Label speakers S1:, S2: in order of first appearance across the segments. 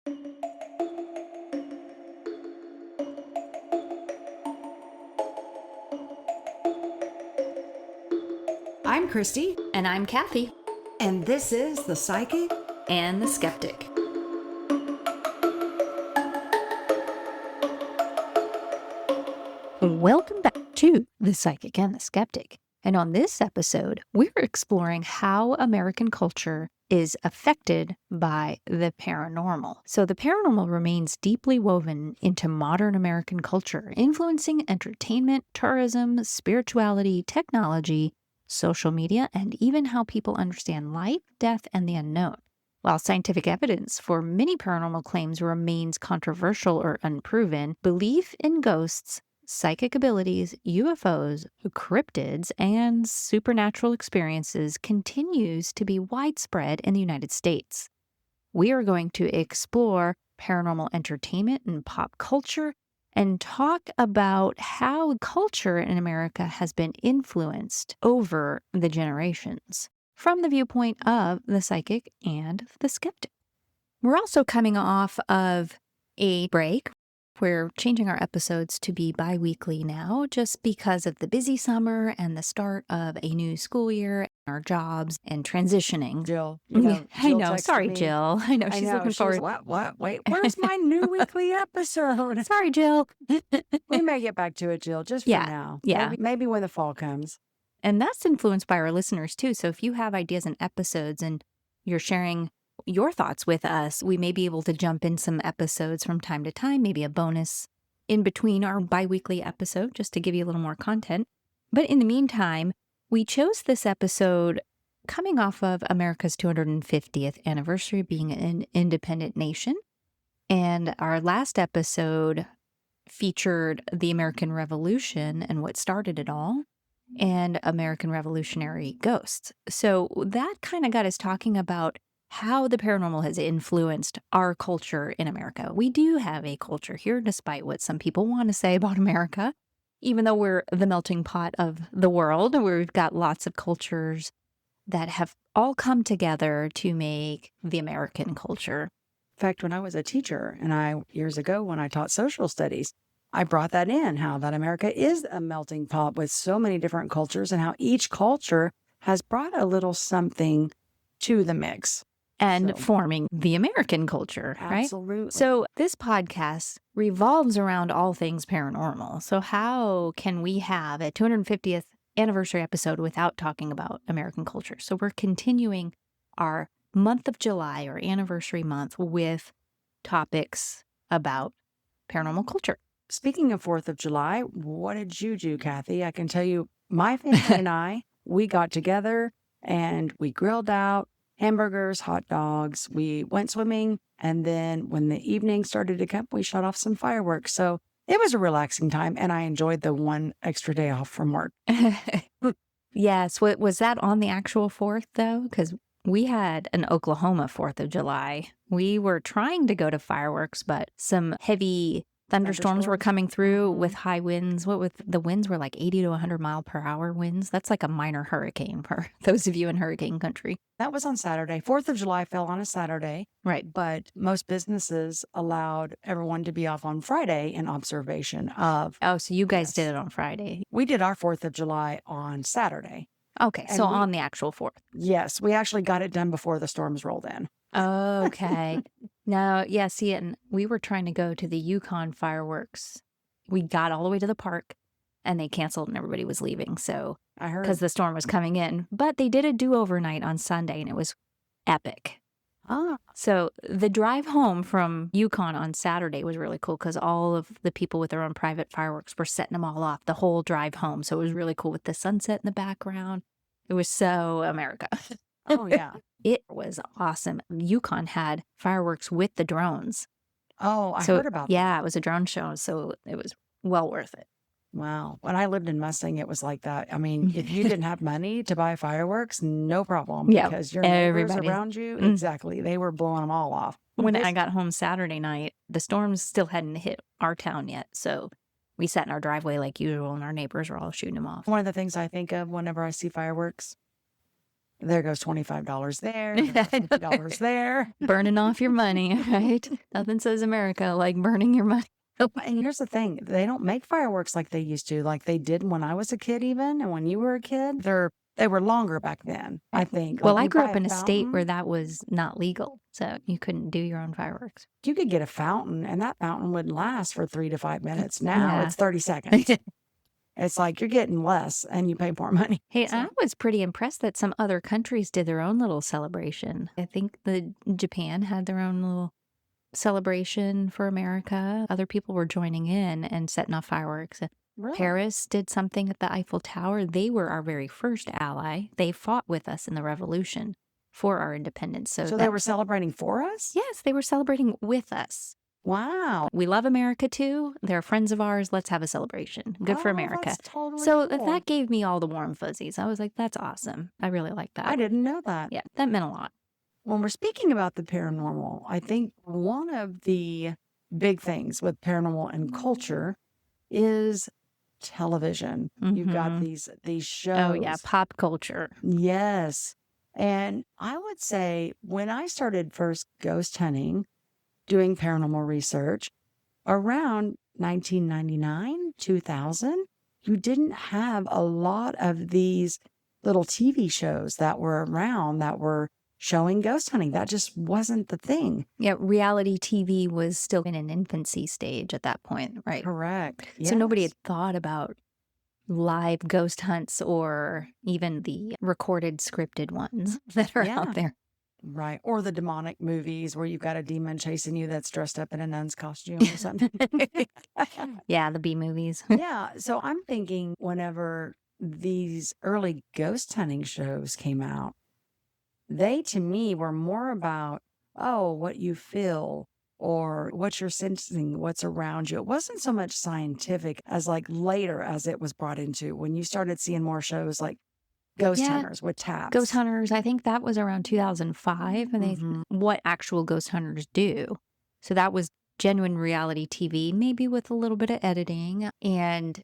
S1: I'm Christy.
S2: And I'm Kathy.
S1: And this is The Psychic
S2: and the Skeptic. Welcome back to The Psychic and the Skeptic. And on this episode, we're exploring how American culture is affected by the paranormal. So the paranormal remains deeply woven into modern American culture, influencing entertainment, tourism, spirituality, technology, social media, and even how people understand life, death, and the unknown. While scientific evidence for many paranormal claims remains controversial or unproven, belief in ghosts, psychic abilities, UFOs, cryptids, and supernatural experiences continues to be widespread in the United States. We are going to explore paranormal entertainment and pop culture and talk about how culture in America has been influenced over the generations from the viewpoint of the psychic and the skeptic. We're also coming off of a break. We're changing our episodes to be bi-weekly now just because of the busy summer and the start of a new school year, our jobs, and transitioning.
S1: Jill.
S2: I know. Sorry,
S1: me.
S2: Jill. I know. She's looking forward.
S1: What? Wait, where's my new weekly episode?
S2: Sorry, Jill.
S1: We may get back to it, Jill, just for now.
S2: Yeah.
S1: Maybe when the fall comes.
S2: And that's influenced by our listeners, too. So if you have ideas and episodes and you're sharing your thoughts with us, we may be able to jump in some episodes from time to time, maybe a bonus in between our bi-weekly episode, just to give you a little more content. But in the meantime, we chose this episode coming off of America's 250th anniversary being an independent nation. And our last episode featured the American Revolution and what started it all, and American Revolutionary ghosts. So that kind of got us talking about how the paranormal has influenced our culture in America. We do have a culture here, despite what some people want to say about America, even though we're the melting pot of the world, where we've got lots of cultures that have all come together to make the American culture.
S1: In fact, when I was a teacher, and years ago when I taught social studies, I brought that in, how that America is a melting pot with so many different cultures and how each culture has brought a little something to the mix.
S2: And forming the American culture, right?
S1: Absolutely.
S2: So this podcast revolves around all things paranormal. So how can we have a 250th anniversary episode without talking about American culture? So we're continuing our month of July, or anniversary month, with topics about paranormal culture.
S1: Speaking of 4th of July, what did you do, Kathy? I can tell you, my family and we got together and we grilled out hamburgers, hot dogs. We went swimming. And then when the evening started to come, we shot off some fireworks. So it was a relaxing time. And I enjoyed the one extra day off from work.
S2: Yes. Was that on the actual 4th, though? Because we had an Oklahoma 4th of July. We were trying to go to fireworks, but some heavy thunderstorms were coming through with high winds. The winds were like 80 to 100 mile per hour winds. That's like a minor hurricane for those of you in hurricane country.
S1: That was on Saturday. 4th of July fell on a Saturday.
S2: Right.
S1: But most businesses allowed everyone to be off on Friday in observation of.
S2: Oh, so you guys did it on Friday.
S1: We did our 4th of July on Saturday.
S2: Okay. So on the actual 4th.
S1: Yes. We actually got it done before the storms rolled in.
S2: Okay. No, yeah, see, and we were trying to go to the Yukon fireworks. We got all the way to the park and they canceled and everybody was leaving. So
S1: I heard,
S2: because the storm was coming in, but they did a do-over night on Sunday and it was epic. So the drive home from Yukon on Saturday was really cool because all of the people with their own private fireworks were setting them all off the whole drive home. So it was really cool with the sunset in the background. It was so America.
S1: Oh, yeah.
S2: It was awesome. Yukon had fireworks with the drones.
S1: Oh, I heard about that.
S2: Yeah, it was a drone show, so it was well worth it.
S1: Wow. When I lived in Mustang, it was like that. I mean, if you didn't have money to buy fireworks, no problem.
S2: Yeah,
S1: because your neighbors
S2: everybody
S1: around you, exactly, they were blowing them all off.
S2: When I got home Saturday night, the storms still hadn't hit our town yet, so we sat in our driveway like usual, and our neighbors were all shooting them off.
S1: One of the things I think of whenever I see fireworks, There goes $25 there, there goes $50 there.
S2: Burning off your money, right? Nothing says America like burning your money.
S1: And here's the thing, they don't make fireworks like they used to, like they did when I was a kid even, and when you were a kid. They were longer back then, I think.
S2: Well,
S1: Like,
S2: I
S1: you
S2: grew
S1: buy
S2: up in a state
S1: fountain,
S2: where that was not legal, so you couldn't do your own fireworks.
S1: you could get a fountain, and that fountain wouldn't last for 3 to 5 minutes. Now
S2: Yeah.
S1: it's 30 seconds. It's like you're getting less, and you pay more money.
S2: Hey,
S1: So-
S2: I was pretty impressed that some other countries did their own little celebration. I think Japan had their own little celebration for America. Other people were joining in and setting off fireworks.
S1: Really?
S2: Paris did something at the Eiffel Tower. They were our very first ally. They fought with us in the revolution for our independence.
S1: So they were celebrating for us?
S2: Yes, they were celebrating with us.
S1: Wow.
S2: We love America too. They're friends of ours. Let's have a celebration. Good for
S1: Oh,
S2: America.
S1: that's totally
S2: So
S1: cool.
S2: that gave me all the warm fuzzies. I was like, that's awesome. I really like that.
S1: I didn't know that.
S2: Yeah, that meant a lot.
S1: When we're speaking about the paranormal, I think one of the big things with paranormal and culture is television. You've got
S2: Mhm.
S1: these shows.
S2: Oh, yeah, pop culture.
S1: Yes. And I would say when I started first ghost hunting, doing paranormal research around 1999, 2000, you didn't have a lot of these little TV shows that were around that were showing ghost hunting. That just wasn't the thing.
S2: Yeah, reality TV was still in an infancy stage at that point, right?
S1: Correct.
S2: So nobody
S1: Yes.
S2: had thought about live ghost hunts or even the recorded scripted ones that are
S1: Yeah.
S2: out there.
S1: Right. Or the demonic movies where you've got a demon chasing you that's dressed up in a nun's costume or something.
S2: Yeah, the B movies.
S1: Yeah. So I'm thinking whenever these early ghost hunting shows came out, they to me were more about, oh, what you feel or what you're sensing, what's around you. It wasn't so much scientific as like later as it was brought into when you started seeing more shows like Ghost
S2: Yeah.
S1: Hunters with taps.
S2: Ghost hunters, I think that was around 2005, and
S1: Mhm.
S2: what actual ghost hunters do. So that was genuine reality TV, maybe with a little bit of editing. And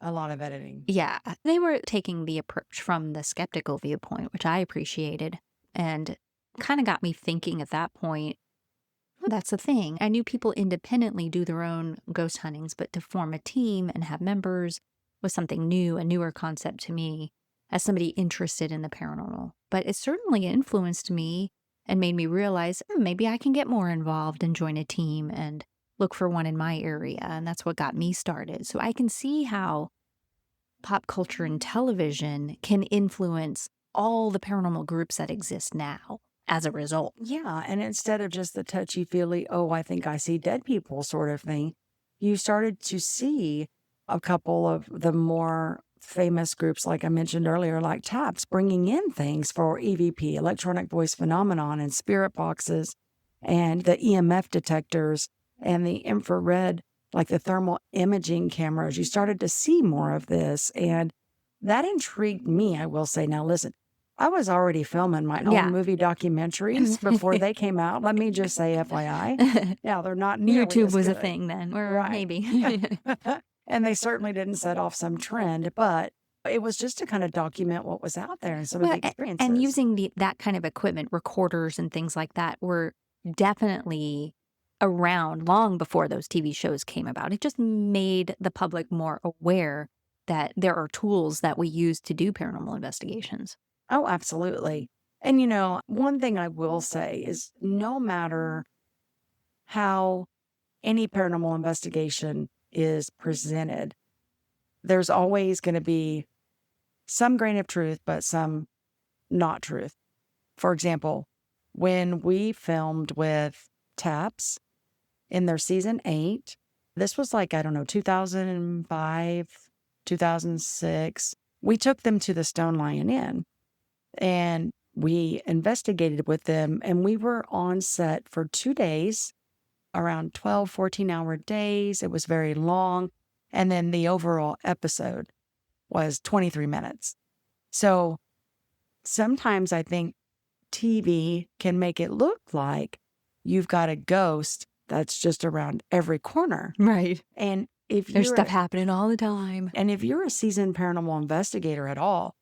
S1: A lot of editing.
S2: yeah, they were taking the approach from the skeptical viewpoint, which I appreciated and kind of got me thinking at that point. Well, that's the thing. I knew people independently do their own ghost huntings, but to form a team and have members was something new, a newer concept to me as somebody interested in the paranormal. But it certainly influenced me and made me realize maybe I can get more involved and join a team and look for one in my area. And that's what got me started. So I can see how pop culture and television can influence all the paranormal groups that exist now as a result.
S1: Yeah. And instead of just the touchy feely, oh, I think I see dead people sort of thing, you started to see a couple of the more famous groups, like I mentioned earlier, like TAPS, bringing in things for EVP, electronic voice phenomenon, and spirit boxes, and the EMF detectors, and the infrared, like the thermal imaging cameras. You started to see more of this, and that intrigued me, I will say. Now, listen, I was already filming my
S2: Yeah.
S1: own movie documentaries before they came out. Let me just say, FYI. Now, they're not nearly
S2: YouTube
S1: as
S2: was a
S1: good.
S2: thing then, or
S1: Right.
S2: maybe.
S1: And they certainly didn't set off some trend, but it was just to kind of document what was out there and some of
S2: Well,
S1: the experiences.
S2: and using that kind of equipment, recorders and things like that, were definitely around long before those TV shows came about. It just made the public more aware that there are tools that we use to do paranormal investigations.
S1: Oh, absolutely. And, you know, one thing I will say is no matter how any paranormal investigation is presented, there's always going to be some grain of truth, but some not truth. For example, when we filmed with TAPS in their season 8, this was like, I don't know, 2005, 2006. We took them to the Stone Lion Inn and we investigated with them, and we were on set for 2 days, around 12, 14-hour days. It was very long. And then the overall episode was 23 minutes. So sometimes I think TV can make it look like you've got a ghost that's just around every corner.
S2: Right.
S1: And if
S2: There's
S1: you're
S2: stuff happening all the time.
S1: and if you're a seasoned paranormal investigator at all,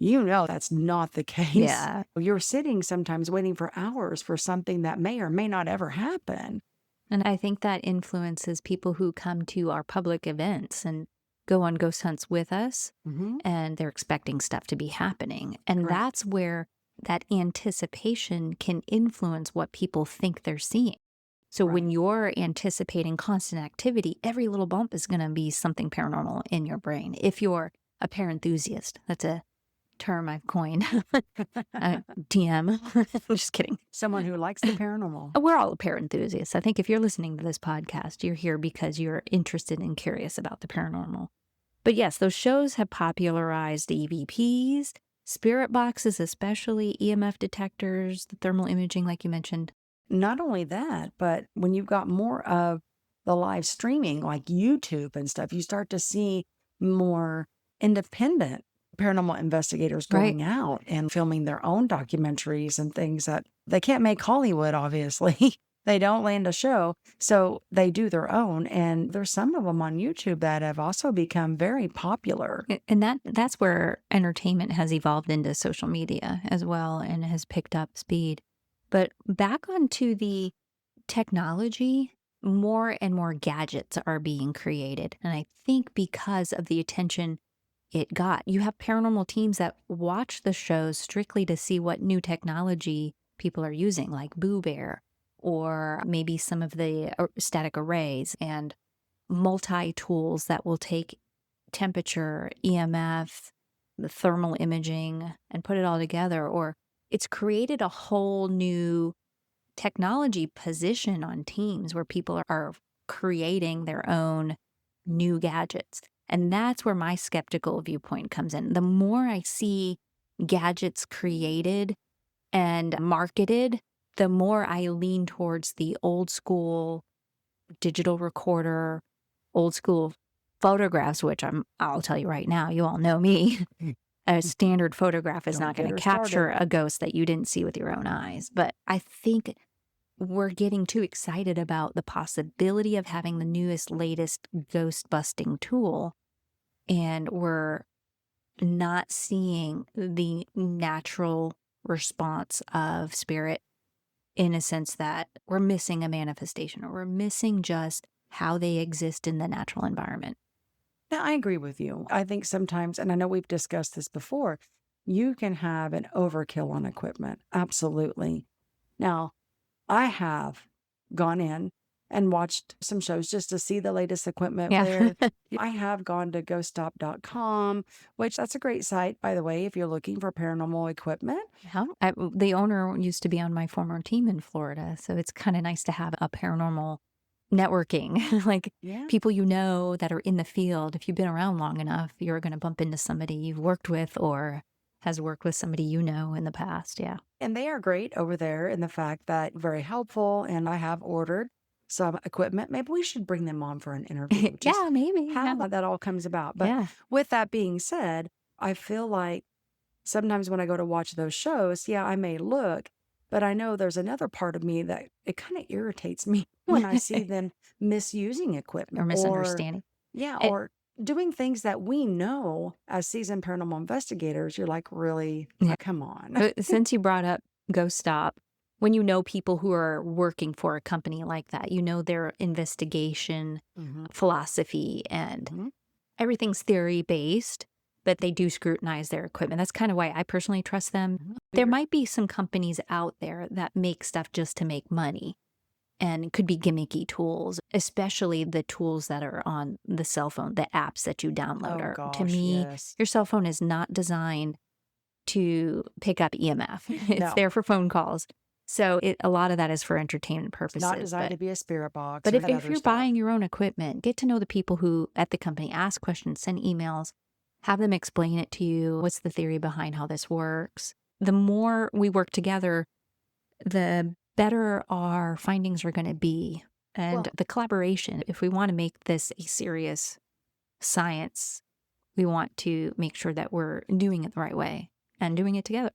S1: You know that's not the case.
S2: Yeah.
S1: You're sitting sometimes waiting for hours for something that may or may not ever happen.
S2: And I think that influences people who come to our public events and go on ghost hunts with us,
S1: Mm-hmm.
S2: and they're expecting stuff to be happening. And
S1: Correct.
S2: that's where that anticipation can influence what people think they're seeing. So
S1: Right.
S2: when you're anticipating constant activity, every little bump is going to be something paranormal in your brain. If you're a parenthusiast, that's a term I've coined. TM. I'm just kidding.
S1: Someone who likes the paranormal.
S2: We're all parent enthusiasts. I think if you're listening to this podcast, you're here because you're interested and curious about the paranormal. But yes, those shows have popularized EVPs, spirit boxes, especially EMF detectors, the thermal imaging, like you mentioned.
S1: Not only that, but when you've got more of the live streaming like YouTube and stuff, you start to see more independent paranormal investigators going out and filming their own documentaries and things that they can't make Hollywood, obviously. They don't land a show, so they do their own. And there's some of them on YouTube that have also become very popular.
S2: And that's where entertainment has evolved into social media as well and has picked up speed. But back onto the technology, more and more gadgets are being created. And I think because of the attention it got, you have paranormal teams that watch the shows strictly to see what new technology people are using, like Boo Bear, or maybe some of the static arrays and multi-tools that will take temperature, EMF, the thermal imaging, and put it all together. Or it's created a whole new technology position on teams where people are creating their own new gadgets. And that's where my skeptical viewpoint comes in. The more I see gadgets created and marketed, the more I lean towards the old school digital recorder, old school photographs, which I'll tell you right now, you all know me. A standard photograph is
S1: Don't
S2: not going
S1: get
S2: to
S1: her
S2: capture
S1: started.
S2: a ghost that you didn't see with your own eyes. But I think we're getting too excited about the possibility of having the newest, latest ghost busting tool. And we're not seeing the natural response of spirit, in a sense that we're missing a manifestation, or we're missing just how they exist in the natural environment.
S1: Now, I agree with you. I think sometimes, and I know we've discussed this before, you can have an overkill on equipment. Absolutely. Now, I have gone in and watched some shows just to see the latest equipment
S2: Yeah.
S1: there. I have gone to ghoststop.com, which that's a great site, by the way, if you're looking for paranormal equipment.
S2: The owner used to be on my former team in Florida, so it's kind of nice to have a paranormal networking, like
S1: Yeah.
S2: people you know that are in the field. If you've been around long enough, you're going to bump into somebody you've worked with or has worked with somebody you know in the past. Yeah.
S1: And they are great over there in the fact that very helpful. And I have ordered some equipment. Maybe we should bring them on for an interview. Just
S2: Yeah, maybe.
S1: how
S2: Yeah.
S1: that all comes about. But
S2: Yeah.
S1: with that being said, I feel like sometimes when I go to watch those shows, yeah, I may look, but I know there's another part of me that it kind of irritates me when I see them misusing equipment
S2: Or misunderstanding.
S1: or doing things that we know as seasoned paranormal investigators. You're like, really?
S2: Yeah.
S1: Come on.
S2: But since you brought up Ghost Stop, when you know people who are working for a company like that, you know their investigation philosophy and everything's theory based, but they do scrutinize their equipment. That's kind of why I personally trust them. There might be some companies out there that make stuff just to make money, and it could be gimmicky tools, especially the tools that are on the cell phone, the apps that you download. To me, your cell phone is not designed to pick up EMF. It's there for phone calls. So a lot of that is for entertainment purposes.
S1: Not designed to be a spirit box.
S2: But if you're buying your own equipment, get to know the people who at the company, ask questions, send emails, have them explain it to you. What's the theory behind how this works? The more we work together, the better our findings are going to be. And the collaboration, if we want to make this a serious science, we want to make sure that we're doing it the right way and doing it together.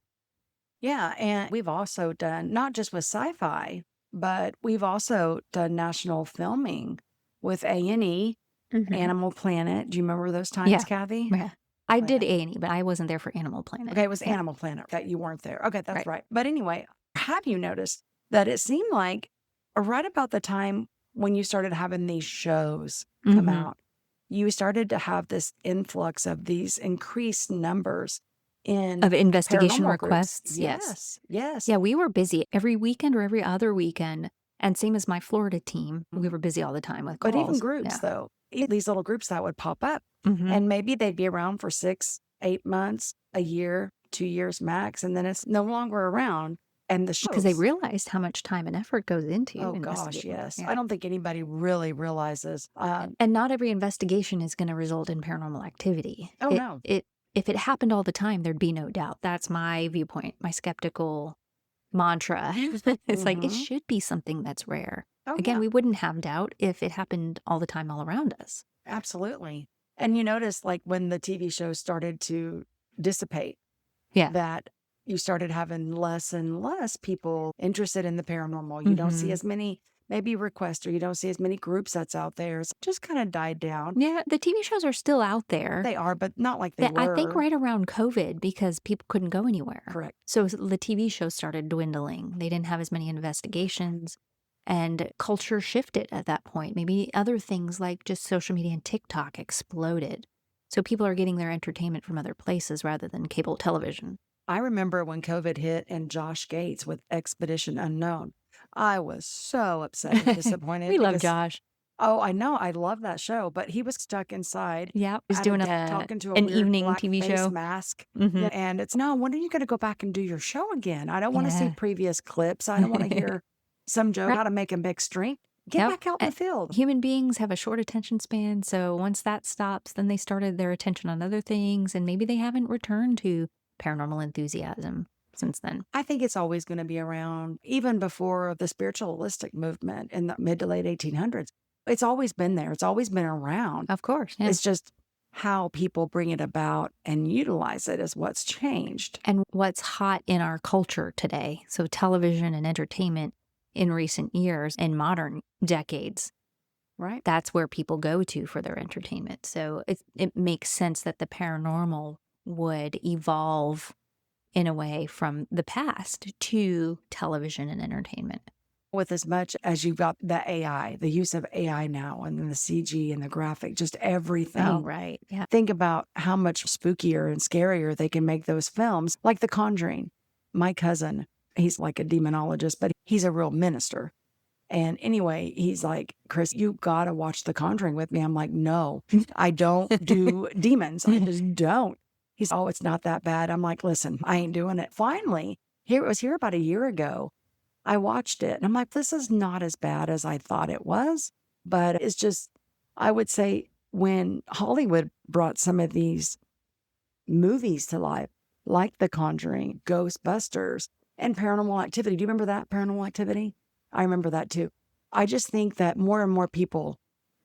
S1: Yeah, and we've also done, not just with sci-fi, but we've also done national filming with A&E, Animal Planet. Do you remember those times, Kathy?
S2: Yeah. I did A&E, but I wasn't there for Animal Planet.
S1: Okay, it was
S2: Yeah.
S1: Animal Planet that you weren't there. Okay, that's
S2: Right.
S1: right. But anyway, have you noticed that it seemed like right about the time when you started having these shows come
S2: Mhm.
S1: out, you started to have this influx of these increased numbers in
S2: Of investigation
S1: paranormal groups.
S2: requests, yes.
S1: Yes.
S2: Yeah, we were busy every weekend or every other weekend, and same as my Florida team, we were busy all the time with
S1: But even
S2: calls.
S1: groups,
S2: Yeah.
S1: though, these little groups that would pop up,
S2: Mhm.
S1: and maybe they'd be around for 6, 8 months, a year, 2 years max, and then it's no longer around. And the
S2: Because they
S1: shows,
S2: realized how much time and effort goes into
S1: oh gosh,
S2: investigating.
S1: yes.
S2: Yeah.
S1: I don't think anybody really realizes.
S2: And not every investigation is going to result in paranormal activity.
S1: Oh, no.
S2: If it happened all the time, there'd be no doubt. That's my viewpoint, my skeptical mantra. It's like, it
S1: Mhm.
S2: should be something that's rare.
S1: Oh,
S2: Again,
S1: yeah,
S2: we wouldn't have doubt if it happened all the time all around us.
S1: absolutely. And you notice, like, when the TV shows started to dissipate,
S2: Yeah.
S1: that you started having less and less people interested in the paranormal. You don't see
S2: Mhm.
S1: as many maybe requests, or you don't see as many groups that's out there. It's just kind of died down.
S2: Yeah, the TV shows are still out there.
S1: They are, but not like they
S2: I think
S1: were.
S2: right around COVID because people couldn't go anywhere.
S1: Correct.
S2: So the TV shows started dwindling. They didn't have as many investigations, and culture shifted at that point. Maybe other things like just social media and TikTok exploded. So people are getting their entertainment from other places rather than cable television.
S1: I remember when COVID hit and Josh Gates with Expedition Unknown. I was so upset and disappointed.
S2: We love
S1: because-
S2: Josh.
S1: Oh, I know. I love that show, but he was stuck inside.
S2: Yeah, he's
S1: at
S2: doing
S1: talking to a
S2: an
S1: weird
S2: evening
S1: black
S2: TV
S1: face
S2: show.
S1: mask.
S2: Mhm.
S1: Yeah, and it's, no, when are you going to go back and do your show again? I don't want to see
S2: Yeah.
S1: previous clips. I don't want to hear some joke
S2: Right.
S1: how to make a big string. Get
S2: Yep.
S1: back out in the field.
S2: Human beings have a short attention span, so once that stops, then they started their attention on other things, and maybe they haven't returned to paranormal enthusiasm since then.
S1: I think it's always going to be around, even before the spiritualistic movement in the mid to late 1800s. It's always been there. It's always been around.
S2: Of course. Yeah.
S1: It's just how people bring it about and utilize it is what's changed.
S2: And what's hot in our culture today, so television and entertainment in recent years and modern decades,
S1: Right.
S2: that's where people go to for their entertainment. So it makes sense that the paranormal would evolve in a way from the past to television and entertainment.
S1: With as much as you've got the AI, the use of AI now, and then the CG and the graphic, just everything.
S2: Oh, right. Yeah.
S1: Think about how much spookier and scarier they can make those films, like The Conjuring. My cousin, he's like a demonologist, but he's a real minister. And anyway, he's like, Chris, you got to watch The Conjuring with me. I'm like, no, I don't do demons. I just don't. He's, oh, it's not that bad. I'm like, listen, I ain't doing it. Finally, it was here about a year ago. I watched it and I'm like, this is not as bad as I thought it was. But it's just, I would say when Hollywood brought some of these movies to life, like The Conjuring, Ghostbusters, and Paranormal Activity. Do you remember that, Paranormal Activity? I remember that too. I just think that more and more people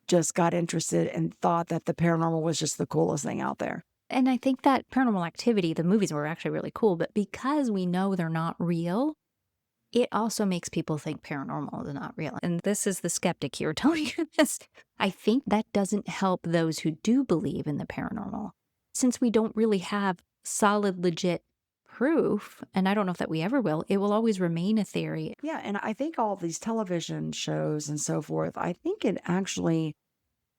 S1: just got interested and thought that the paranormal was just the coolest thing out there.
S2: And I think that Paranormal Activity, the movies were actually really cool, but because we know they're not real, it also makes people think paranormal is not real. And this is the skeptic here telling you this. I think that doesn't help those who do believe in the paranormal. Since we don't really have solid, legit proof, and I don't know if that we ever will, it will always remain a theory.
S1: Yeah, and I think all these television shows and so forth, I think it actually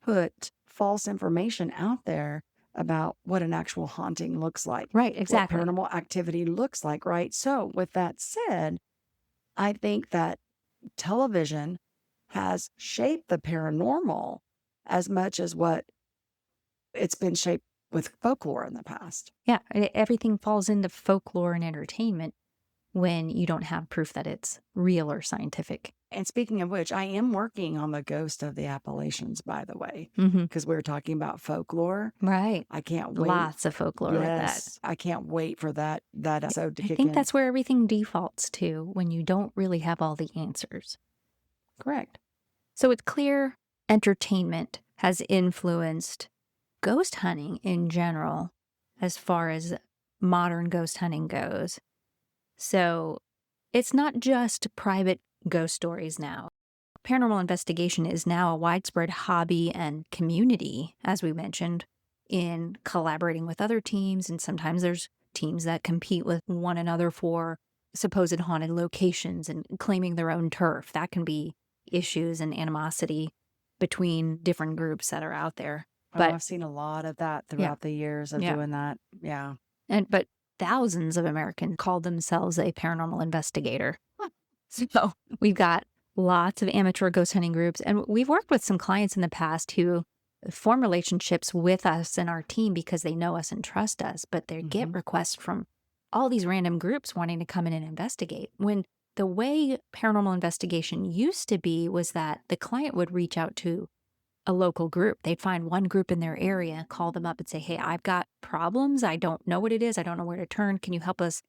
S1: put false information out there about what an actual haunting looks like.
S2: Right, exactly.
S1: What paranormal activity looks like, right? So with that said, I think that television has shaped the paranormal as much as what it's been shaped with folklore in the past.
S2: Yeah, everything falls into folklore and entertainment when you don't have proof that it's real or scientific.
S1: And speaking of which, I am working on the ghost of the Appalachians, by the way,
S2: Mm-hmm.
S1: because we were talking about folklore.
S2: Right.
S1: I can't wait.
S2: Lots of folklore with that.
S1: Yes, I can't wait for that episode to
S2: I
S1: kick
S2: think
S1: in.
S2: that's where everything defaults to when you don't really have all the answers.
S1: Correct.
S2: So it's clear entertainment has influenced ghost hunting in general as far as modern ghost hunting goes. So it's not just private ghost stories now. Paranormal investigation is now a widespread hobby and community, as we mentioned, in collaborating with other teams. And sometimes there's teams that compete with one another for supposed haunted locations and claiming their own turf. That can be issues and animosity between different groups that are out there. But
S1: I've seen a lot of that
S2: yeah,
S1: throughout the years of
S2: yeah.
S1: doing that. Yeah.
S2: But thousands of Americans call themselves a paranormal investigator. So we've got lots of amateur ghost hunting groups, and we've worked with some clients in the past who form relationships with us and our team because they know us and trust us, but they get requests from all these random groups wanting to come in and investigate. When the way paranormal investigation used to be was that the client would reach out to a local group. They'd find one group in their area, call them up and say, hey, I've got problems. I don't know what it is. I don't know where to turn. Can you help us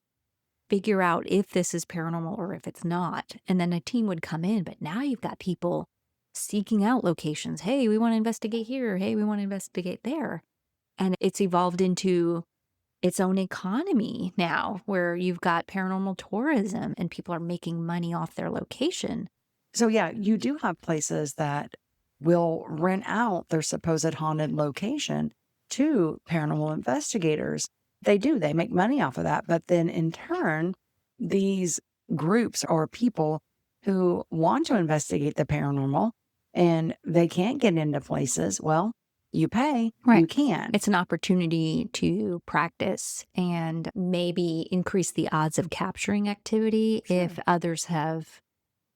S2: figure out if this is paranormal or if it's not? And then a team would come in. But now you've got people seeking out locations. Hey, we want to investigate here. Hey, we want to investigate there. And it's evolved into its own economy now, where you've got paranormal tourism and people are making money off their location.
S1: So, yeah, you do have places that will rent out their supposed haunted location to paranormal investigators. They do. They make money off of that. But then in turn, these groups or people who want to investigate the paranormal and they can't get into places, well, you pay, you can.
S2: It's an opportunity to practice and maybe increase the odds of capturing activity if others have,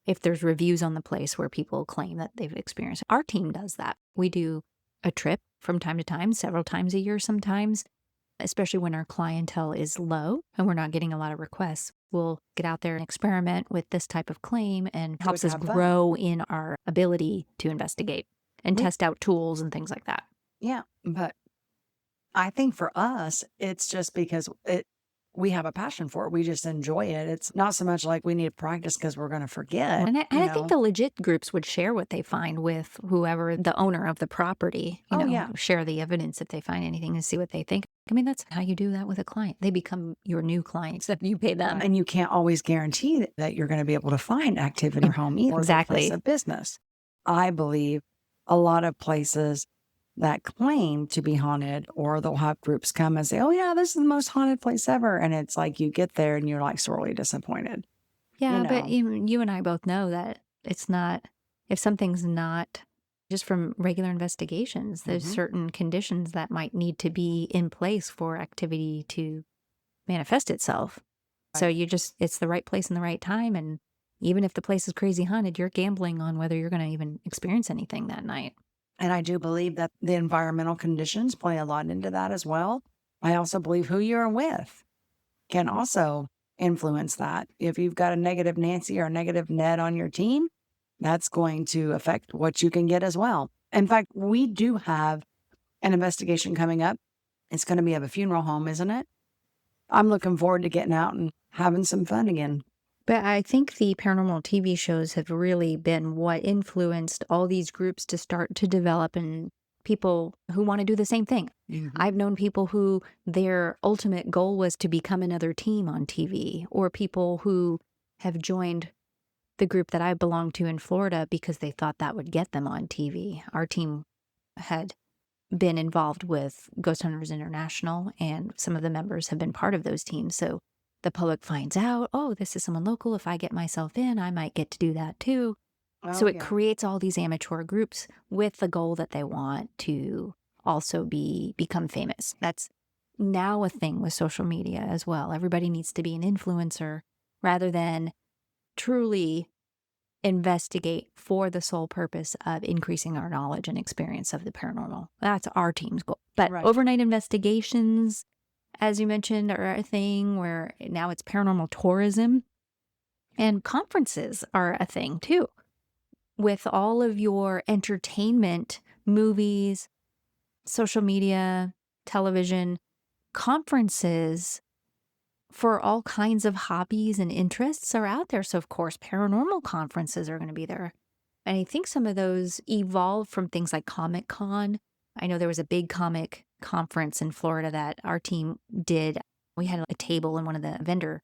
S2: if there's reviews on the place where people claim that they've experienced. Our team does that. We do a trip from time to time, several times a year sometimes, especially when our clientele is low and we're not getting a lot of requests. We'll get out there and experiment with this type of claim, and helps us grow in our ability to investigate and test out tools and things like that.
S1: Yeah, but I think for us, it's just because we have a passion for it. We just enjoy it. It's not so much like we need to practice because we're going to forget.
S2: And I think the legit groups would share what they find with whoever the owner of the property, share the evidence if they find anything and see what they think. I mean, that's how you do that with a client. They become your new clients if you pay them.
S1: And you can't always guarantee that you're going to be able to find activity in your home either.
S2: Exactly.
S1: Place of business. I believe a lot of places that claim to be haunted, or they'll have groups come and say, oh yeah, this is the most haunted place ever. And it's like you get there and you're like sorely disappointed.
S2: Yeah, but you and I both know that it's not, if something's not just from regular investigations, there's certain conditions that might need to be in place for activity to manifest itself. Right. So it's the right place and the right time. And even if the place is crazy haunted, you're gambling on whether you're going to even experience anything that night.
S1: And I do believe that the environmental conditions play a lot into that as well. I also believe who you're with can also influence that. If you've got a negative Nancy or a negative Ned on your team, that's going to affect what you can get as well. In fact, we do have an investigation coming up. It's going to be of a funeral home, isn't it? I'm looking forward to getting out and having some fun again.
S2: But I think the paranormal TV shows have really been what influenced all these groups to start to develop, and people who want to do the same thing. I've known people who their ultimate goal was to become another team on TV, or people who have joined the group that I belong to in Florida because they thought that would get them on TV. Our team had been involved with Ghost Hunters International, and some of the members have been part of those teams. So the public finds out, oh, this is someone local. If I get myself in, I might get to do that too. So it creates all these amateur groups with the goal that they want to also become famous. That's now a thing with social media as well. Everybody needs to be an influencer rather than truly investigate for the sole purpose of increasing our knowledge and experience of the paranormal. That's our team's goal. But overnight investigations, as you mentioned, are a thing where now it's paranormal tourism, and conferences are a thing too. With all of your entertainment, movies, social media, television, conferences for all kinds of hobbies and interests are out there. So of course, paranormal conferences are going to be there. And I think some of those evolved from things like Comic-Con. I know there was a big comic conference in Florida that our team did. We had a table in one of the vendor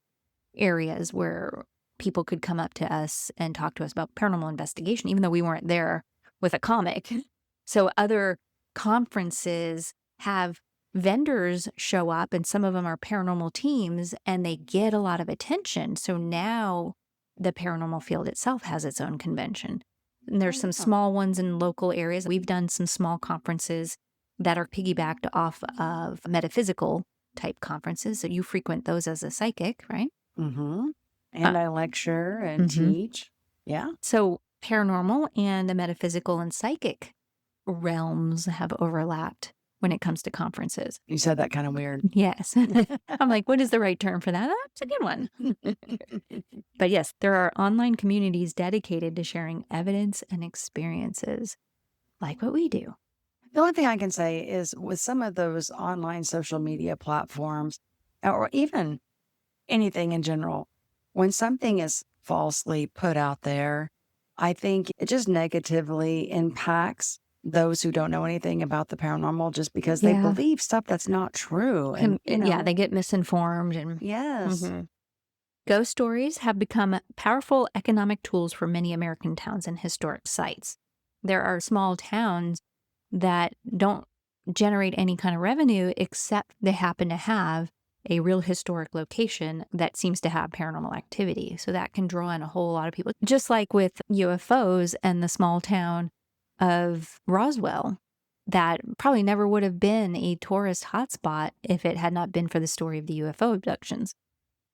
S2: areas where people could come up to us and talk to us about paranormal investigation, even though we weren't there with a comic. So other conferences have vendors show up, and some of them are paranormal teams, and they get a lot of attention. So now the paranormal field itself has its own convention. And there's some small ones in local areas. We've done some small conferences that are piggybacked off of metaphysical type conferences. So you frequent those as a psychic, right?
S1: Mm-hmm. And I lecture and teach. Yeah.
S2: So paranormal and the metaphysical and psychic realms have overlapped when it comes to conferences.
S1: You said that kind of weird.
S2: Yes. I'm like, what is the right term for that? That's a good one. But yes, there are online communities dedicated to sharing evidence and experiences like what we do.
S1: The only thing I can say is with some of those online social media platforms, or even anything in general, when something is falsely put out there, I think it just negatively impacts those who don't know anything about the paranormal just because they believe stuff that's not true. And
S2: they get misinformed. And
S1: yes.
S2: Ghost stories have become powerful economic tools for many American towns and historic sites. There are small towns that don't generate any kind of revenue except they happen to have a real historic location that seems to have paranormal activity. So that can draw in a whole lot of people. Just like with UFOs and the small town of Roswell, that probably never would have been a tourist hotspot if it had not been for the story of the UFO abductions.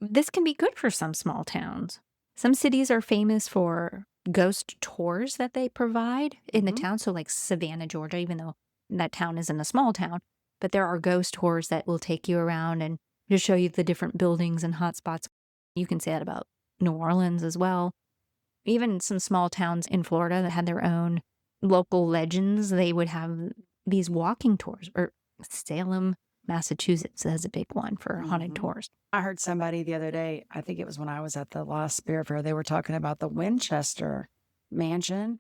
S2: This can be good for some small towns. Some cities are famous for ghost tours that they provide in the town. So like Savannah, Georgia, even though that town isn't a small town, but there are ghost tours that will take you around and just show you the different buildings and hotspots. You can say that about New Orleans as well. Even some small towns in Florida that had their own local legends, they would have these walking tours. Or Salem, Massachusetts has a big one for haunted tours.
S1: I heard somebody the other day, I think it was when I was at the last Spirit Fair, they were talking about the Winchester Mansion.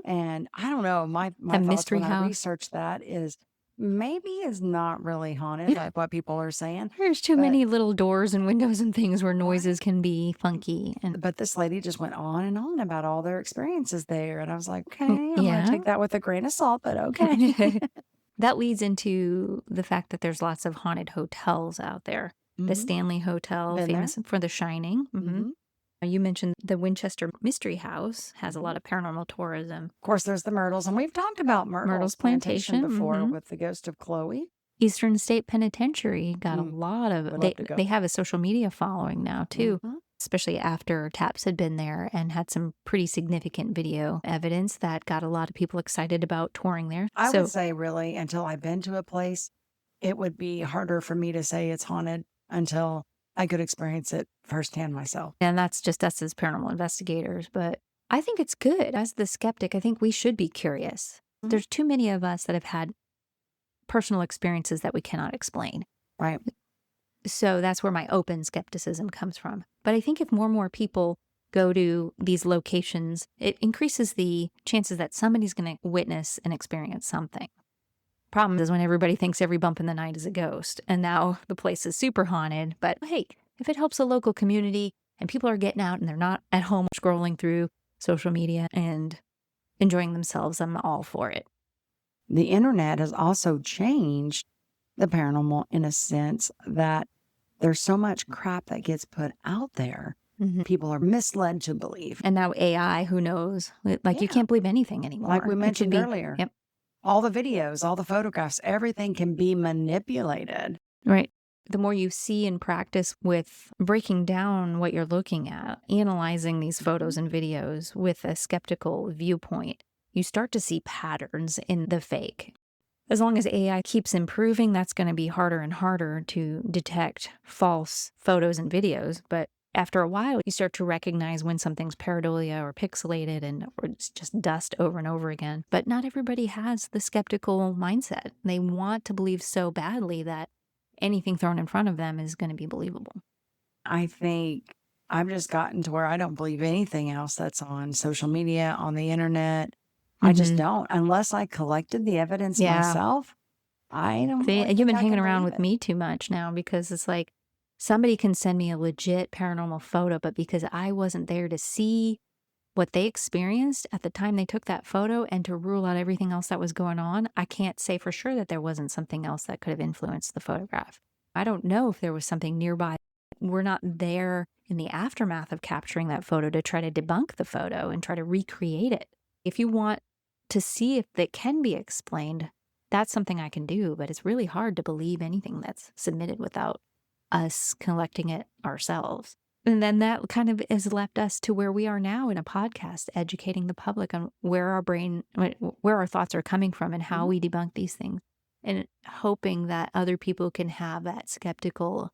S1: And I don't know, my thoughts
S2: mystery
S1: when
S2: house.
S1: I researched that is maybe it's not really haunted like what people are saying.
S2: There's too many little doors and windows and things where noises can be funky.
S1: But this lady just went on and on about all their experiences there. And I was like, okay, I'm going to take that with a grain of salt, but okay.
S2: That leads into the fact that there's lots of haunted hotels out there. The Stanley Hotel, famous for The Shining. You mentioned the Winchester Mystery House has a lot of paranormal tourism.
S1: Of course, there's the Myrtles, and we've talked about Myrtles Plantation before with the ghost of Chloe.
S2: Eastern State Penitentiary got a lot of, they have a social media following now too, especially after Taps had been there and had some pretty significant video evidence that got a lot of people excited about touring there.
S1: I would say really until I've been to a place, it would be harder for me to say it's haunted until I could experience it firsthand myself.
S2: And that's just us as paranormal investigators. But I think it's good. As the skeptic, I think we should be curious. There's too many of us that have had personal experiences that we cannot explain.
S1: Right.
S2: So that's where my open skepticism comes from. But I think if more and more people go to these locations, it increases the chances that somebody's going to witness and experience something. Problem is when everybody thinks every bump in the night is a ghost, and now the place is super haunted. But hey, if it helps a local community and people are getting out and they're not at home scrolling through social media and enjoying themselves, I'm all for it.
S1: The internet has also changed the paranormal in a sense that there's so much crap that gets put out there. People are misled to believe.
S2: And now AI, who knows? Like you can't believe anything anymore.
S1: Like we mentioned earlier.
S2: Yep.
S1: All the videos, all the photographs, everything can be manipulated.
S2: Right. The more you see and practice with breaking down what you're looking at, analyzing these photos and videos with a skeptical viewpoint, you start to see patterns in the fake. As long as AI keeps improving, that's going to be harder and harder to detect false photos and videos. But after a while, you start to recognize when something's pareidolia or pixelated or it's just dust over and over again. But not everybody has the skeptical mindset. They want to believe so badly that anything thrown in front of them is going to be believable.
S1: I think I've just gotten to where I don't believe anything else that's on social media, on the internet. I just don't. Unless I collected the evidence myself, I don't
S2: See,
S1: really
S2: you've been
S1: think I
S2: hanging
S1: can
S2: around
S1: believe
S2: with
S1: it.
S2: me too much now because it's like somebody can send me a legit paranormal photo, but because I wasn't there to see what they experienced at the time they took that photo and to rule out everything else that was going on, I can't say for sure that there wasn't something else that could have influenced the photograph. I don't know if there was something nearby. We're not there in the aftermath of capturing that photo to try to debunk the photo and try to recreate it. If you want to see if it can be explained, that's something I can do, but it's really hard to believe anything that's submitted without us collecting it ourselves. And then that kind of has left us to where we are now in a podcast, educating the public on where our thoughts are coming from and how we debunk these things, and hoping that other people can have that skeptical,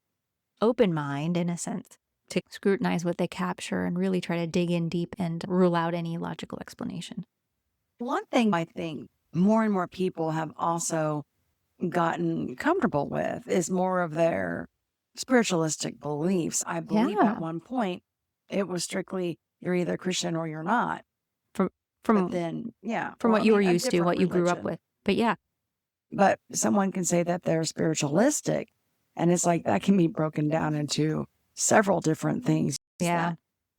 S2: open mind, in a sense, to scrutinize what they capture and really try to dig in deep and rule out any logical explanation.
S1: One thing I think more and more people have also gotten comfortable with is more of their spiritualistic beliefs. I believe at one point it was strictly you're either Christian or you're not. But then,
S2: from what you were used to, what you grew up with.
S1: But someone can say that they're spiritualistic, and it's like that can be broken down into several different things.
S2: Yeah.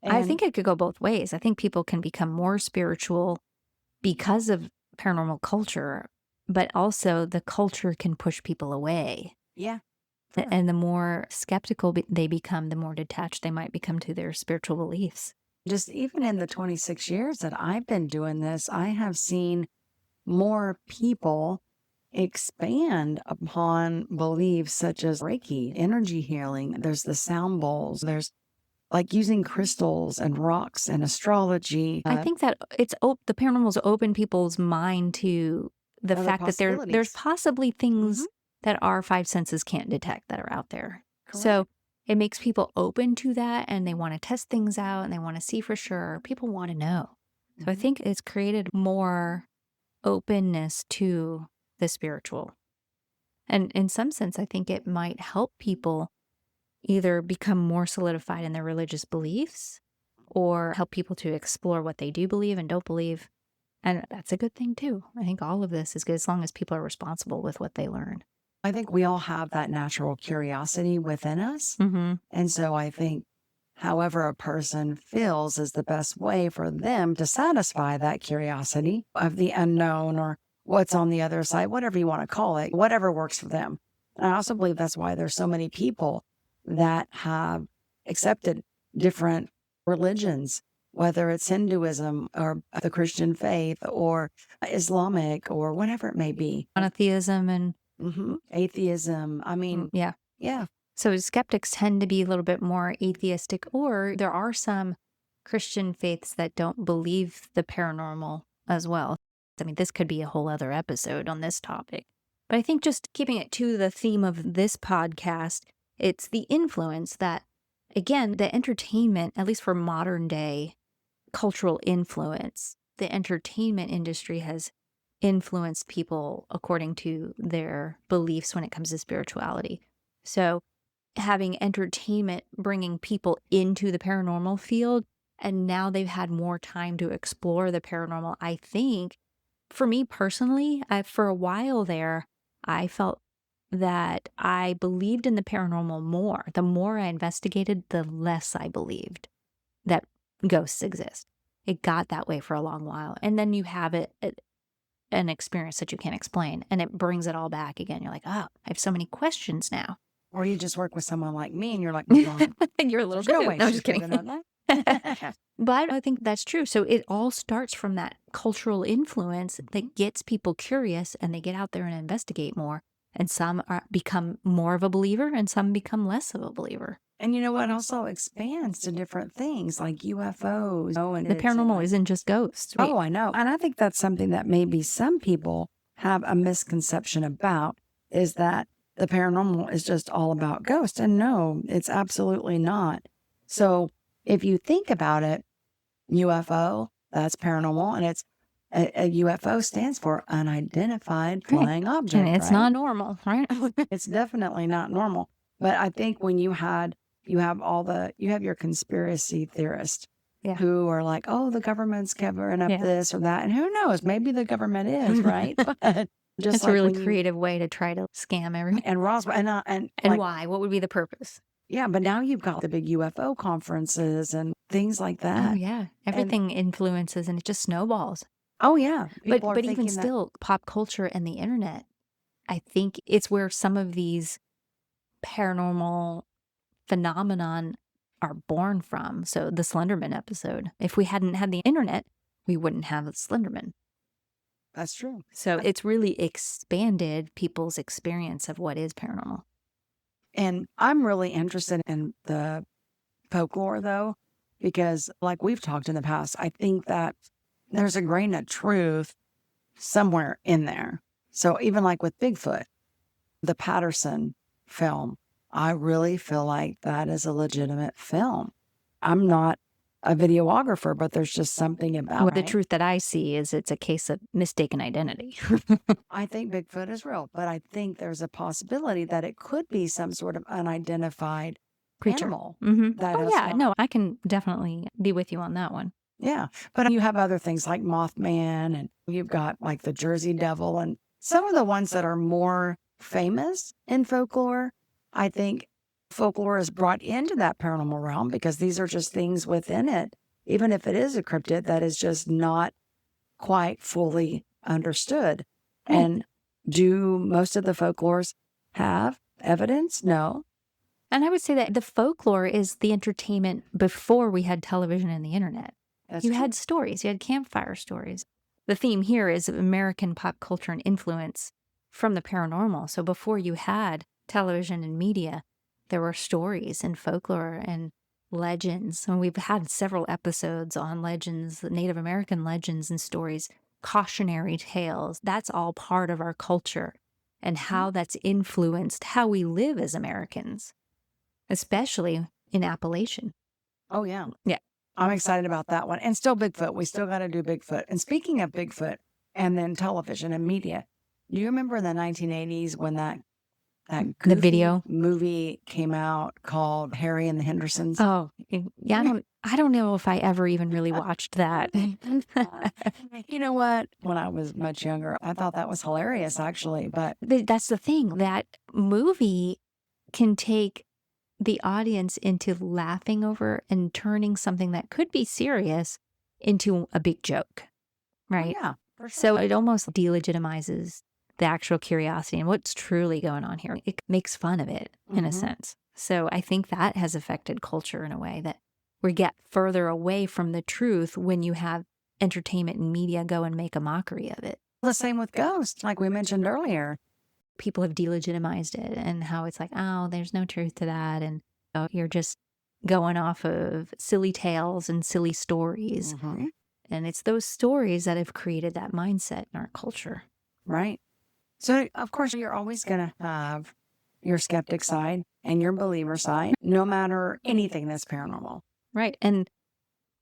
S2: I think it could go both ways. I think people can become more spiritual because of paranormal culture, but also the culture can push people away.
S1: Yeah.
S2: And the more skeptical they become, the more detached they might become to their spiritual beliefs.
S1: Just even in the 26 years that I've been doing this, I have seen more people expand upon beliefs such as Reiki, energy healing. There's the sound bowls. There's like using crystals and rocks and astrology.
S2: I think that the paranormal's opened people's mind to the fact that there's possibly things that our five senses can't detect that are out there.
S1: Correct.
S2: So it makes people open to that, and they want to test things out and they want to see for sure. People want to know. So I think it's created more openness to the spiritual. And in some sense, I think it might help people either become more solidified in their religious beliefs or help people to explore what they do believe and don't believe. And that's a good thing too. I think all of this is good as long as people are responsible with what they learn.
S1: I think we all have that natural curiosity within us. And so I think however a person feels is the best way for them to satisfy that curiosity of the unknown or what's on the other side, whatever you want to call it, whatever works for them. And I also believe that's why there's so many people that have accepted different religions, whether it's Hinduism or the Christian faith or Islamic or whatever it may be.
S2: Monotheism and
S1: atheism. I mean, yeah.
S2: So skeptics tend to be a little bit more atheistic, or there are some Christian faiths that don't believe the paranormal as well. I mean, this could be a whole other episode on this topic. But I think just keeping it to the theme of this podcast, it's the influence that, again, the entertainment, at least for modern day cultural influence, the entertainment industry has influenced people according to their beliefs when it comes to spirituality. So having entertainment bringing people into the paranormal field, and now they've had more time to explore the paranormal, I think, for me personally, for a while there, I felt that I believed in the paranormal more. The more I investigated, the less I believed that ghosts exist. It got that way for a long while. And then you have an experience that you can't explain, and it brings it all back again. You're like, oh, I have so many questions now.
S1: Or you just work with someone like me and you're like,
S2: you're a little
S1: no way.
S2: No, I'm just kidding. But I think that's true. So it all starts from that cultural influence that gets people curious, and they get out there and investigate more. And some become more of a believer, and some become less of a believer.
S1: And you know what? Also expands to different things like UFOs. And
S2: the paranormal isn't just ghosts.
S1: Right? Oh, I know. And I think that's something that maybe some people have a misconception about, is that the paranormal is just all about ghosts. And no, it's absolutely not. So if you think about it, UFO, that's paranormal, and it's a UFO stands for unidentified flying object.
S2: And it's not normal, right?
S1: It's definitely not normal. But I think when you have your conspiracy theorists who are like, oh, the government's covering up this or that. And who knows, maybe the government is, right? But
S2: just a really creative way to try to scam everyone.
S1: And Roswell, and
S2: like, why? What would be the purpose?
S1: Yeah, but now you've got the big UFO conferences, and things like
S2: Oh,
S1: that.
S2: yeah. Everything influences and it just snowballs.
S1: Oh, yeah.
S2: But
S1: People are
S2: but even
S1: thinking that.
S2: still, pop culture and the internet, I think it's where some of these paranormal phenomenon are born from. So the Slenderman episode, if we hadn't had the internet, we wouldn't have Slenderman.
S1: That's true.
S2: So it's really expanded people's experience of what is paranormal.
S1: And I'm really interested in the folklore, though, because like we've talked in the past, I think that there's a grain of truth somewhere in there. So even like with Bigfoot, the Patterson film, I really feel like that is a legitimate film. I'm not a videographer, but there's just something about
S2: The truth that I see is it's a case of mistaken identity.
S1: I think Bigfoot is real, but I think there's a possibility that it could be some sort of unidentified
S2: Creature.
S1: animal.
S2: Oh,
S1: has
S2: yeah.
S1: not-
S2: No, I can definitely be with you on that one.
S1: Yeah. But you have other things like Mothman, and you've got like the Jersey Devil, and some of the ones that are more famous in folklore. I think folklore is brought into that paranormal realm because these are just things within it, even if it is a cryptid that is just not quite fully understood.
S2: Right.
S1: And do most of the folklores have evidence? No.
S2: And I would say that the folklore is the entertainment before we had television and the internet.
S1: That's
S2: You
S1: true.
S2: had stories, you had campfire stories. The theme here is American pop culture and influence from the paranormal. So before you had television and media, there were stories and folklore and legends. And we've had several episodes on legends, Native American legends and stories, cautionary tales. That's all part of our culture and how that's influenced how we live as Americans, especially in Appalachian.
S1: Oh, yeah.
S2: Yeah.
S1: I'm excited about that one. And still Bigfoot. We still got to do Bigfoot. And speaking of Bigfoot and then television and media, do you remember in the 1980s when that
S2: The
S1: goofy
S2: video?
S1: movie came out called Harry and the Hendersons?
S2: Oh, yeah. I don't know if I ever even really watched that.
S1: You know what? When I was much younger, I thought that was hilarious, actually. But
S2: That's the thing. That movie can take the audience into laughing over and turning something that could be serious into a big joke, right?
S1: yeah, for sure.
S2: So it almost delegitimizes the actual curiosity and what's truly going on here. It makes fun of it in a sense. So I think that has affected culture in a way that we get further away from the truth when you have entertainment and media go and make a mockery of it.
S1: The same with ghosts, like we mentioned earlier.
S2: People have delegitimized it and how it's like, oh, there's no truth to that. And oh, you're just going off of silly tales and silly stories. And it's those stories that have created that mindset in our culture.
S1: Right. So, of course, you're always going to have your skeptic side and your believer side, no matter anything that's paranormal.
S2: Right. And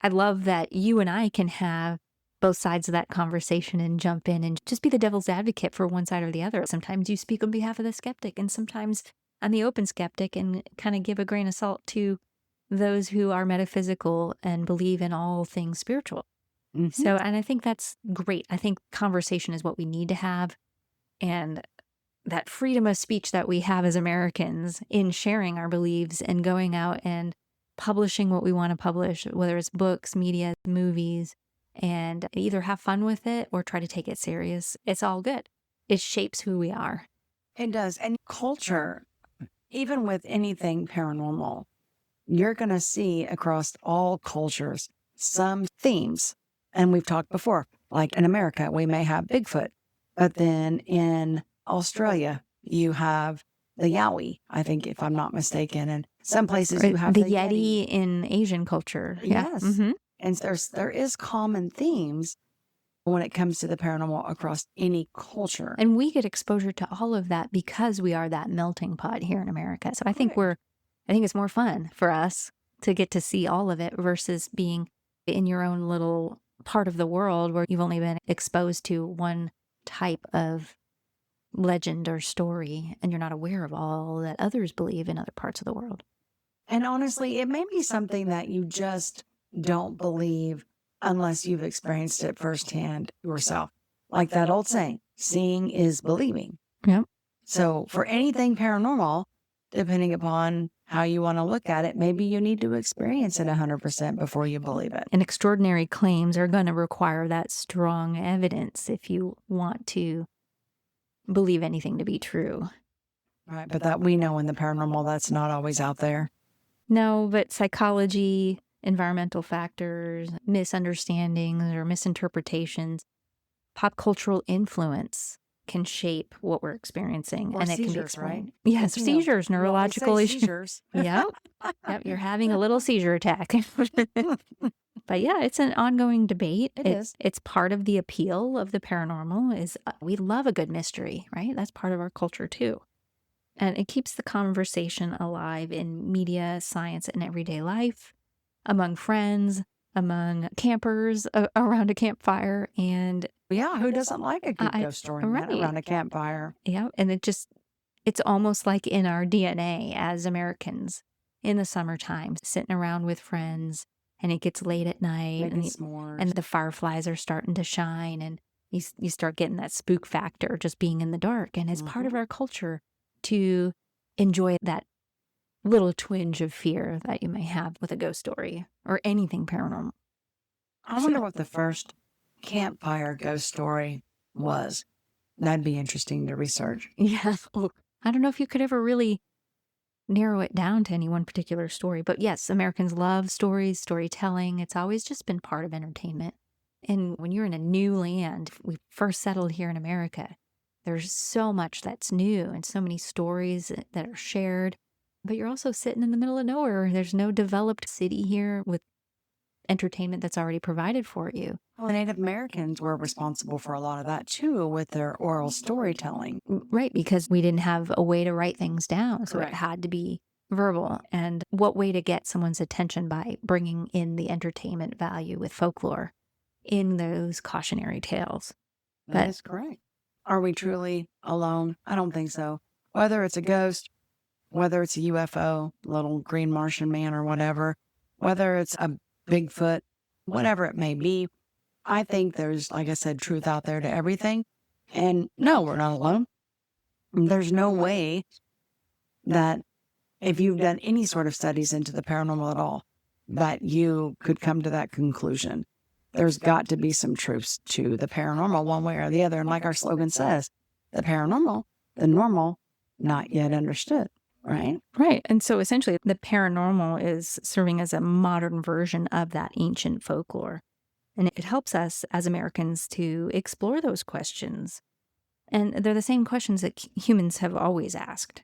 S2: I love that you and I can have both sides of that conversation and jump in and just be the devil's advocate for one side or the other. Sometimes you speak on behalf of the skeptic, and sometimes I'm the open skeptic and kind of give a grain of salt to those who are metaphysical and believe in all things spiritual. So, and I think that's great. I think conversation is what we need to have. And that freedom of speech that we have as Americans in sharing our beliefs and going out and publishing what we want to publish, whether it's books, media, movies, and either have fun with it or try to take it serious. It's all good. It shapes who we are.
S1: It does. And culture, even with anything paranormal, you're going to see across all cultures some themes. And we've talked before, like in America, we may have Bigfoot, but then in Australia, you have the Yowie, I think, if I'm not mistaken. And some places you have
S2: the
S1: the
S2: Yeti in Asian culture.
S1: Yes.
S2: Yeah.
S1: And there is common themes when it comes to the paranormal across any culture.
S2: And we get exposure to all of that because we are that melting pot here in America. So I think it's more fun for us to get to see all of it versus being in your own little part of the world where you've only been exposed to one type of legend or story and you're not aware of all that others believe in other parts of the world.
S1: And honestly, it may be something that you just don't believe unless you've experienced it firsthand yourself. Like that old saying, seeing is believing.
S2: Yep.
S1: So for anything paranormal, depending upon how you want to look at it, maybe you need to experience it 100% before you believe it.
S2: And extraordinary claims are going to require that strong evidence if you want to believe anything to be true.
S1: Right, but that we know in the paranormal, that's not always out there.
S2: No, but psychology, environmental factors, misunderstandings or misinterpretations, pop cultural influence can shape what we're experiencing.
S1: Or
S2: and it
S1: seizures,
S2: can be explained.
S1: right?
S2: Yes,
S1: You know,
S2: seizures, neurological issues.
S1: Seizures.
S2: Yep. Yep, you're having a little seizure attack. But yeah, it's an ongoing debate.
S1: It is.
S2: It's part of the appeal of the paranormal is we love a good mystery, right? That's part of our culture too. And it keeps the conversation alive in media, science, and everyday life, among friends, among campers around a campfire. And
S1: Yeah, who doesn't like a good
S2: I-
S1: ghost story
S2: right.
S1: around a campfire?
S2: yeah, and it's almost like in our DNA as Americans in the summertime, sitting around with friends, and it gets late at night,
S1: Making
S2: and
S1: s'mores.
S2: the fireflies are starting to shine, and you start getting that spook factor just being in the dark. And it's part of our culture to enjoy that little twinge of fear that you may have with a ghost story or anything paranormal.
S1: I wonder what the first campfire ghost story was. That'd be interesting to research.
S2: Yeah. I don't know if you could ever really narrow it down to any one particular story, but yes, Americans love stories, storytelling. It's always just been part of entertainment. And when you're in a new land, we first settled here in America, there's so much that's new and so many stories that are shared. But you're also sitting in the middle of nowhere. There's no developed city here with entertainment that's already provided for you.
S1: Well, the Native Americans were responsible for a lot of that too with their oral storytelling.
S2: Right, because we didn't have a way to write things down. So
S1: Correct.
S2: it had to be verbal. And what way to get someone's attention by bringing in the entertainment value with folklore in those cautionary tales.
S1: That is correct. Are we truly alone? I don't think so. Whether it's a ghost, whether it's a UFO, little green Martian man or whatever, whether it's a Bigfoot, whatever it may be, I think there's, like I said, truth out there to everything. And no, we're not alone. There's no way that if you've done any sort of studies into the paranormal at all, that you could come to that conclusion. There's got to be some truths to the paranormal one way or the other. And like our slogan says, the paranormal, the normal, not yet understood. Right?
S2: Right. And so essentially, the paranormal is serving as a modern version of that ancient folklore. And it helps us as Americans to explore those questions. And they're the same questions that humans have always asked.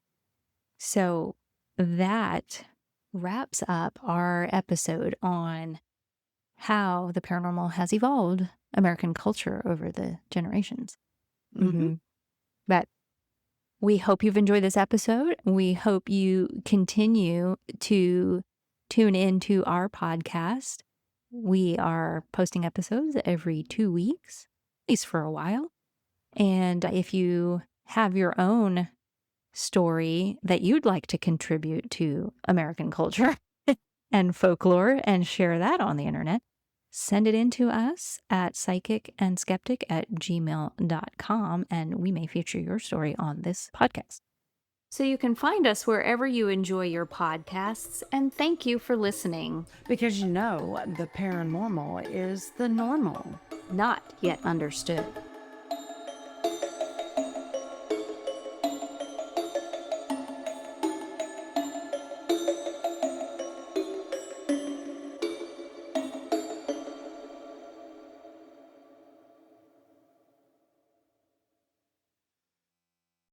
S2: So that wraps up our episode on how the paranormal has evolved American culture over the generations.
S1: Mm-hmm.
S2: But we hope you've enjoyed this episode. We hope you continue to tune into our podcast. We are posting episodes every 2 weeks, at least for a while. And if you have your own story that you'd like to contribute to American culture and folklore and share that on the internet, send it in to us at psychicandskeptic@gmail.com, and we may feature your story on this podcast. So you can find us wherever you enjoy your podcasts, and thank you for listening.
S1: Because the paranormal is the normal.
S2: Not yet understood.